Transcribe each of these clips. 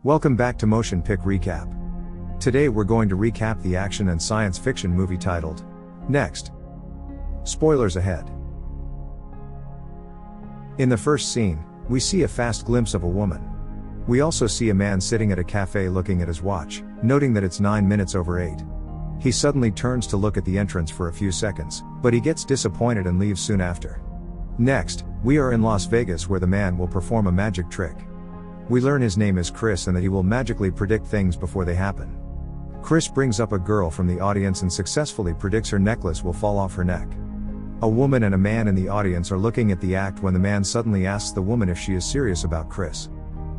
Welcome back to MotionPic Recap. Today we're going to recap the action and science fiction movie titled Next. Spoilers ahead. In the first scene, we see a fast glimpse of a woman. We also see a man sitting at a cafe looking at his watch, noting that it's 9 minutes over 8. He suddenly turns to look at the entrance for a few seconds, but he gets disappointed and leaves soon after. Next, we are in Las Vegas where the man will perform a magic trick. We learn his name is Cris and that he will magically predict things before they happen. Cris brings up a girl from the audience and successfully predicts her necklace will fall off her neck. A woman and a man in the audience are looking at the act when the man suddenly asks the woman if she is serious about Cris.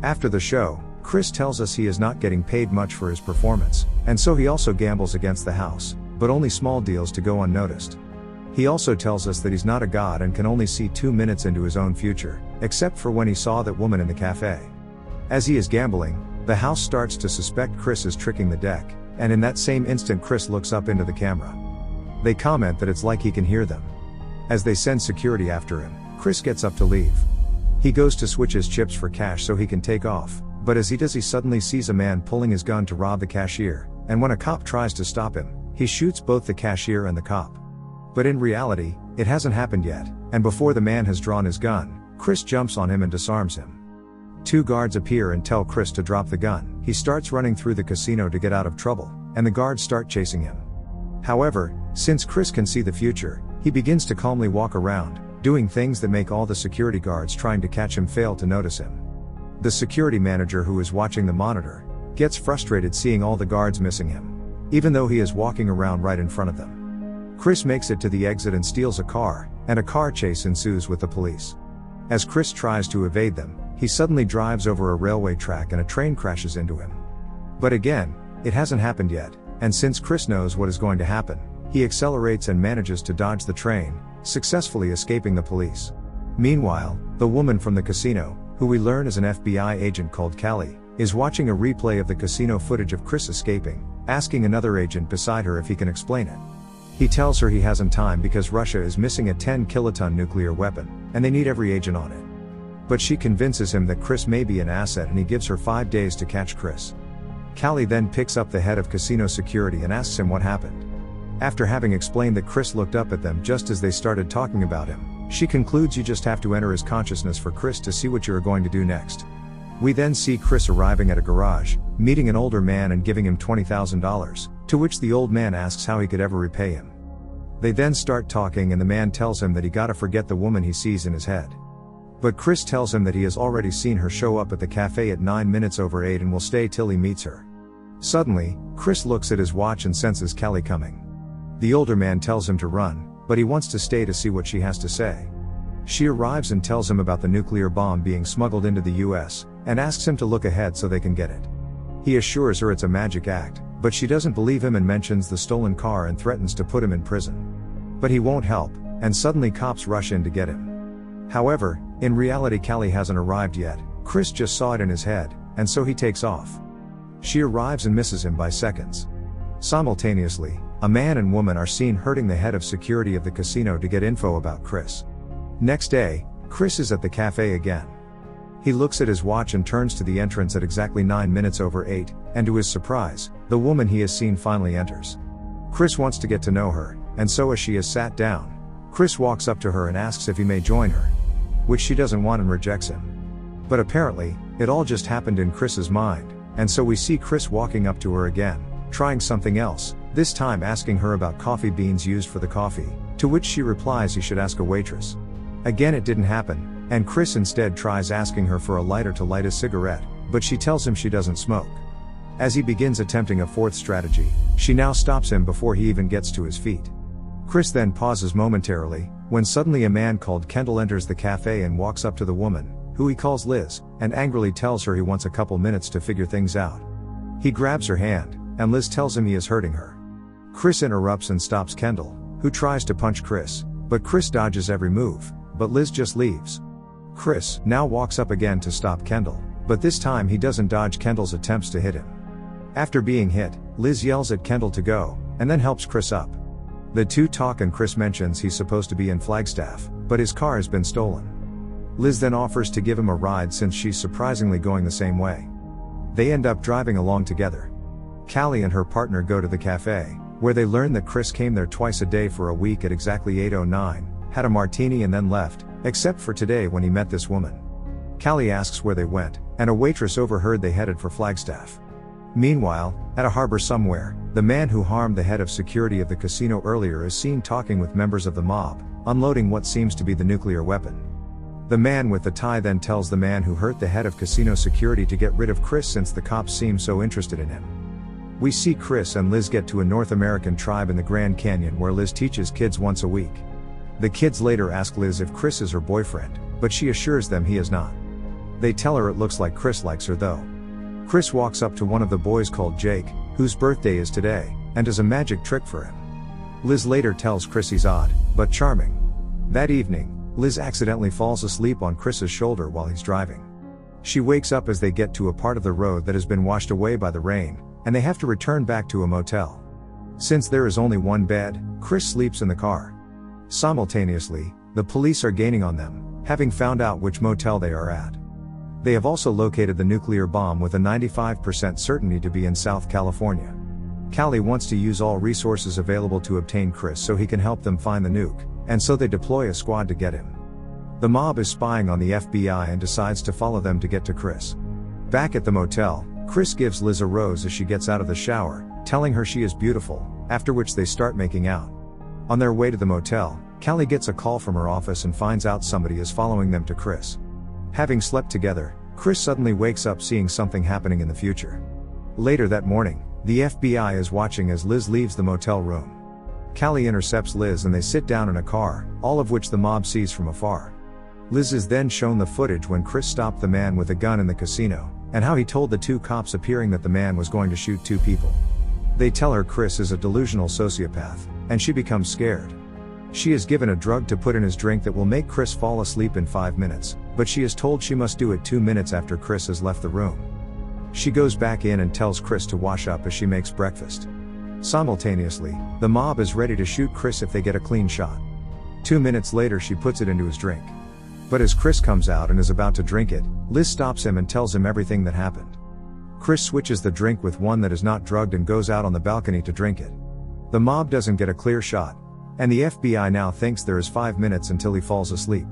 After the show, Cris tells us he is not getting paid much for his performance, and so he also gambles against the house, but only small deals to go unnoticed. He also tells us that he's not a god and can only see 2 minutes into his own future, except for when he saw that woman in the cafe. As he is gambling, the house starts to suspect Cris is tricking the deck, and in that same instant Cris looks up into the camera. They comment that it's like he can hear them. As they send security after him, Cris gets up to leave. He goes to switch his chips for cash so he can take off, but as he does he suddenly sees a man pulling his gun to rob the cashier, and when a cop tries to stop him, he shoots both the cashier and the cop. But in reality, it hasn't happened yet, and before the man has drawn his gun, Cris jumps on him and disarms him. 2 guards appear and tell Cris to drop the gun. He starts running through the casino to get out of trouble, and the guards start chasing him. However, since Cris can see the future, he begins to calmly walk around, doing things that make all the security guards trying to catch him fail to notice him. The security manager who is watching the monitor gets frustrated seeing all the guards missing him, even though he is walking around right in front of them. Cris makes it to the exit and steals a car, and a car chase ensues with the police. As Cris tries to evade them, he suddenly drives over a railway track and a train crashes into him. But again, it hasn't happened yet, and since Cris knows what is going to happen, he accelerates and manages to dodge the train, successfully escaping the police. Meanwhile, the woman from the casino, who we learn is an FBI agent called Callie, is watching a replay of the casino footage of Cris escaping, asking another agent beside her if he can explain it. He tells her he hasn't time because Russia is missing a 10-kiloton nuclear weapon, and they need every agent on it. But she convinces him that Cris may be an asset and he gives her 5 days to catch Cris. Callie then picks up the head of casino security and asks him what happened. After having explained that Cris looked up at them just as they started talking about him, she concludes you just have to enter his consciousness for Cris to see what you are going to do next. We then see Cris arriving at a garage, meeting an older man and giving him $20,000, to which the old man asks how he could ever repay him. They then start talking and the man tells him that he gotta forget the woman he sees in his head. But Cris tells him that he has already seen her show up at the cafe at 9 minutes over 8 and will stay till he meets her. Suddenly, Cris looks at his watch and senses Callie coming. The older man tells him to run, but he wants to stay to see what she has to say. She arrives and tells him about the nuclear bomb being smuggled into the US, and asks him to look ahead so they can get it. He assures her it's a magic act, but she doesn't believe him and mentions the stolen car and threatens to put him in prison. But he won't help, and suddenly cops rush in to get him. However, in reality Callie hasn't arrived yet. Cris just saw it in his head, and so he takes off. She arrives and misses him by seconds. Simultaneously, a man and woman are seen hurting the head of security of the casino to get info about Cris. Next day, Cris is at the cafe again. He looks at his watch and turns to the entrance at exactly 9 minutes over 8, and to his surprise, the woman he has seen finally enters. Cris wants to get to know her, and so as she is sat down, Cris walks up to her and asks if he may join her, which she doesn't want and rejects him. But apparently, it all just happened in Chris's mind, and so we see Cris walking up to her again, trying something else, this time asking her about coffee beans used for the coffee, to which she replies he should ask a waitress. Again it didn't happen, and Cris instead tries asking her for a lighter to light a cigarette, but she tells him she doesn't smoke. As he begins attempting a fourth strategy, she now stops him before he even gets to his feet. Cris then pauses momentarily, when suddenly a man called Kendall enters the cafe and walks up to the woman, who he calls Liz, and angrily tells her he wants a couple minutes to figure things out. He grabs her hand, and Liz tells him he is hurting her. Cris interrupts and stops Kendall, who tries to punch Cris, but Cris dodges every move, but Liz just leaves. Cris now walks up again to stop Kendall, but this time he doesn't dodge Kendall's attempts to hit him. After being hit, Liz yells at Kendall to go, and then helps Cris up. The two talk and Cris mentions he's supposed to be in Flagstaff, but his car has been stolen. Liz then offers to give him a ride since she's surprisingly going the same way. They end up driving along together. Callie and her partner go to the cafe, where they learn that Cris came there twice a day for a week at exactly 8:09, had a martini and then left, except for today when he met this woman. Callie asks where they went, and a waitress overheard they headed for Flagstaff. Meanwhile, at a harbor somewhere, the man who harmed the head of security of the casino earlier is seen talking with members of the mob, unloading what seems to be the nuclear weapon. The man with the tie then tells the man who hurt the head of casino security to get rid of Cris since the cops seem so interested in him. We see Cris and Liz get to a North American tribe in the Grand Canyon where Liz teaches kids once a week. The kids later ask Liz if Cris is her boyfriend, but she assures them he is not. They tell her it looks like Cris likes her though. Cris walks up to one of the boys called Jake, whose birthday is today, and does a magic trick for him. Liz later tells Cris he's odd, but charming. That evening, Liz accidentally falls asleep on Chris's shoulder while he's driving. She wakes up as they get to a part of the road that has been washed away by the rain, and they have to return back to a motel. Since there is only one bed, Cris sleeps in the car. Simultaneously, the police are gaining on them, having found out which motel they are at. They have also located the nuclear bomb with a 95% certainty to be in South California. Callie wants to use all resources available to obtain Cris so he can help them find the nuke, and so they deploy a squad to get him. The mob is spying on the FBI and decides to follow them to get to Cris. Back at the motel, Cris gives Liz a rose as she gets out of the shower, telling her she is beautiful, after which they start making out. On their way to the motel, Callie gets a call from her office and finds out somebody is following them to Cris. Having slept together, Cris suddenly wakes up seeing something happening in the future. Later that morning, the FBI is watching as Liz leaves the motel room. Callie intercepts Liz and they sit down in a car, all of which the mob sees from afar. Liz is then shown the footage when Cris stopped the man with a gun in the casino, and how he told the two cops appearing that the man was going to shoot two people. They tell her Cris is a delusional sociopath, and she becomes scared. She is given a drug to put in his drink that will make Cris fall asleep in 5 minutes, but she is told she must do it 2 minutes after Cris has left the room. She goes back in and tells Cris to wash up as she makes breakfast. Simultaneously, the mob is ready to shoot Cris if they get a clean shot. 2 minutes later she puts it into his drink. But as Cris comes out and is about to drink it, Liz stops him and tells him everything that happened. Cris switches the drink with one that is not drugged and goes out on the balcony to drink it. The mob doesn't get a clear shot, and the FBI now thinks there is 5 minutes until he falls asleep.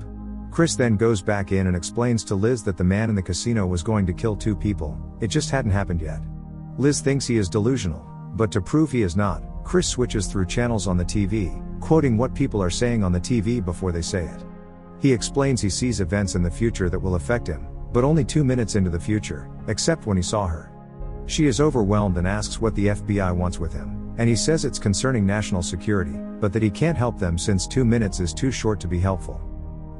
Cris then goes back in and explains to Liz that the man in the casino was going to kill 2 people, it just hadn't happened yet. Liz thinks he is delusional, but to prove he is not, Cris switches through channels on the TV, quoting what people are saying on the TV before they say it. He explains he sees events in the future that will affect him, but only 2 minutes into the future, except when he saw her. She is overwhelmed and asks what the FBI wants with him, and he says it's concerning national security, but that he can't help them since 2 minutes is too short to be helpful.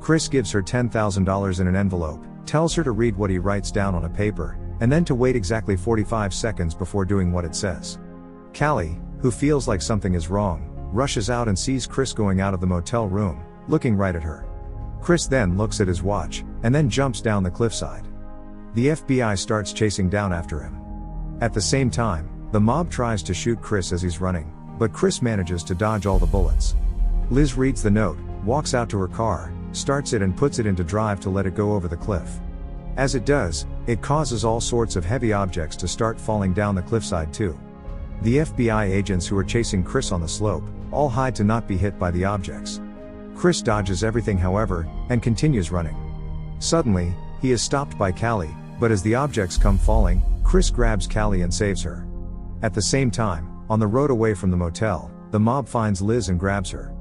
Cris gives her $10,000 in an envelope, tells her to read what he writes down on a paper, and then to wait exactly 45 seconds before doing what it says. Callie, who feels like something is wrong, rushes out and sees Cris going out of the motel room, looking right at her. Cris then looks at his watch, and then jumps down the cliffside. The FBI starts chasing down after him. At the same time, the mob tries to shoot Cris as he's running, but Cris manages to dodge all the bullets. Liz reads the note, walks out to her car, starts it and puts it into drive to let it go over the cliff. As it does, it causes all sorts of heavy objects to start falling down the cliffside too. The FBI agents who are chasing Cris on the slope, all hide to not be hit by the objects. Cris dodges everything however, and continues running. Suddenly, he is stopped by Callie, but as the objects come falling, Cris grabs Callie and saves her. At the same time, on the road away from the motel, the mob finds Liz and grabs her.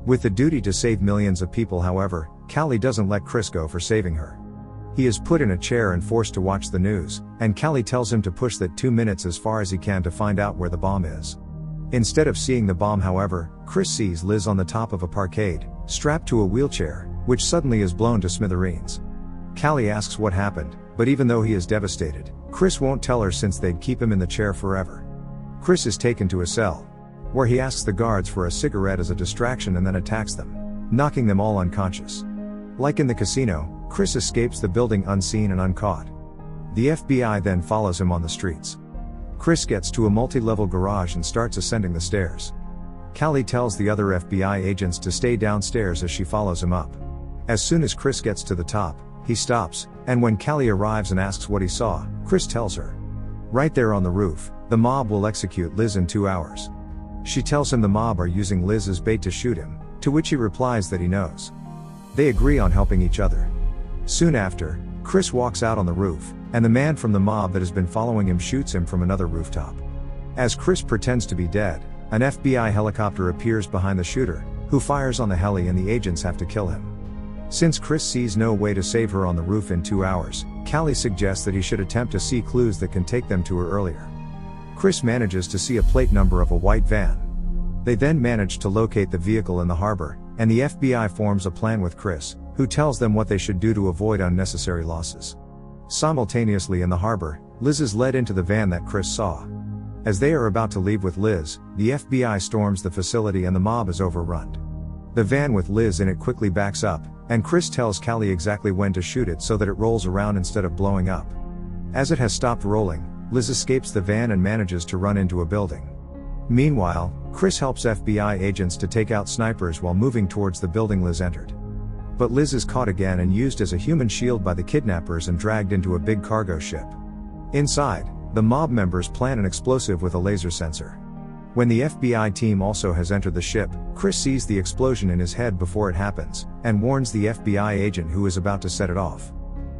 With the duty to save millions of people however, Callie doesn't let Cris go for saving her. He is put in a chair and forced to watch the news, and Callie tells him to push that 2 minutes as far as he can to find out where the bomb is. Instead of seeing the bomb however, Cris sees Liz on the top of a parkade, strapped to a wheelchair, which suddenly is blown to smithereens. Callie asks what happened, but even though he is devastated, Cris won't tell her since they'd keep him in the chair forever. Cris is taken to a cell, where he asks the guards for a cigarette as a distraction and then attacks them, knocking them all unconscious. Like in the casino, Cris escapes the building unseen and uncaught. The FBI then follows him on the streets. Cris gets to a multi-level garage and starts ascending the stairs. Callie tells the other FBI agents to stay downstairs as she follows him up. As soon as Cris gets to the top, he stops, and when Callie arrives and asks what he saw, Cris tells her. Right there on the roof, the mob will execute Liz in 2 hours. She tells him the mob are using Liz as bait to shoot him, to which he replies that he knows. They agree on helping each other. Soon after, Cris walks out on the roof, and the man from the mob that has been following him shoots him from another rooftop. As Cris pretends to be dead, an FBI helicopter appears behind the shooter, who fires on the heli and the agents have to kill him. Since Cris sees no way to save her on the roof in 2 hours, Callie suggests that he should attempt to see clues that can take them to her earlier. Cris manages to see a plate number of a white van. They then manage to locate the vehicle in the harbor, and the FBI forms a plan with Cris, who tells them what they should do to avoid unnecessary losses. Simultaneously in the harbor, Liz is led into the van that Cris saw. As they are about to leave with Liz, the FBI storms the facility and the mob is overrun. The van with Liz in it quickly backs up, and Cris tells Callie exactly when to shoot it so that it rolls around instead of blowing up. As it has stopped rolling, Liz escapes the van and manages to run into a building. Meanwhile, Cris helps FBI agents to take out snipers while moving towards the building Liz entered. But Liz is caught again and used as a human shield by the kidnappers and dragged into a big cargo ship. Inside, the mob members plan an explosive with a laser sensor. When the FBI team also has entered the ship, Cris sees the explosion in his head before it happens, and warns the FBI agent who is about to set it off.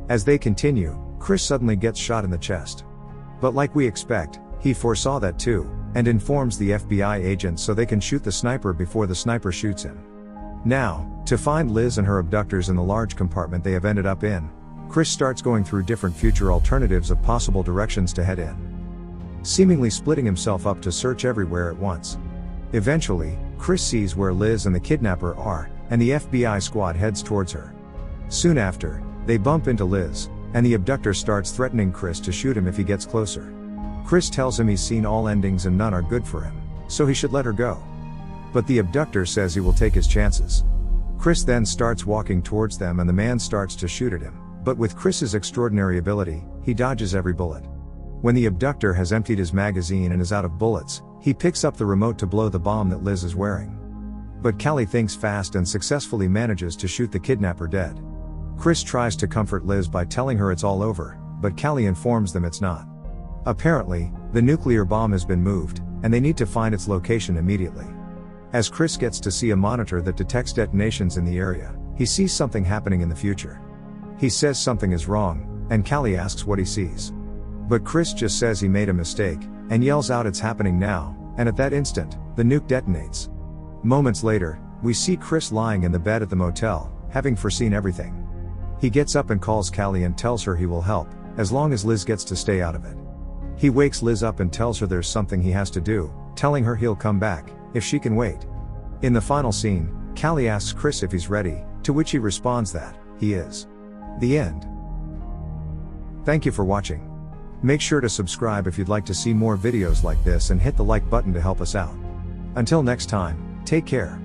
As they continue, Cris suddenly gets shot in the chest. But like we expect, he foresaw that too, and informs the FBI agent so they can shoot the sniper before the sniper shoots him. Now, to find Liz and her abductors in the large compartment they have ended up in, Cris starts going through different future alternatives of possible directions to head in, seemingly splitting himself up to search everywhere at once. Eventually, Cris sees where Liz and the kidnapper are, and the FBI squad heads towards her. Soon after, they bump into Liz, and the abductor starts threatening Cris to shoot him if he gets closer. Cris tells him he's seen all endings and none are good for him, so he should let her go. But the abductor says he will take his chances. Cris then starts walking towards them and the man starts to shoot at him, but with Chris's extraordinary ability, he dodges every bullet. When the abductor has emptied his magazine and is out of bullets, he picks up the remote to blow the bomb that Liz is wearing. But Callie thinks fast and successfully manages to shoot the kidnapper dead. Cris tries to comfort Liz by telling her it's all over, but Callie informs them it's not. Apparently, the nuclear bomb has been moved, and they need to find its location immediately. As Cris gets to see a monitor that detects detonations in the area, he sees something happening in the future. He says something is wrong, and Callie asks what he sees. But Cris just says he made a mistake, and yells out it's happening now, and at that instant, the nuke detonates. Moments later, we see Cris lying in the bed at the motel, having foreseen everything. He gets up and calls Callie and tells her he will help, as long as Liz gets to stay out of it. He wakes Liz up and tells her there's something he has to do, telling her he'll come back, if she can wait. In the final scene, Callie asks Cris if he's ready, to which he responds that he is. The end. Thank you for watching. Make sure to subscribe if you'd like to see more videos like this and hit the like button to help us out. Until next time, take care.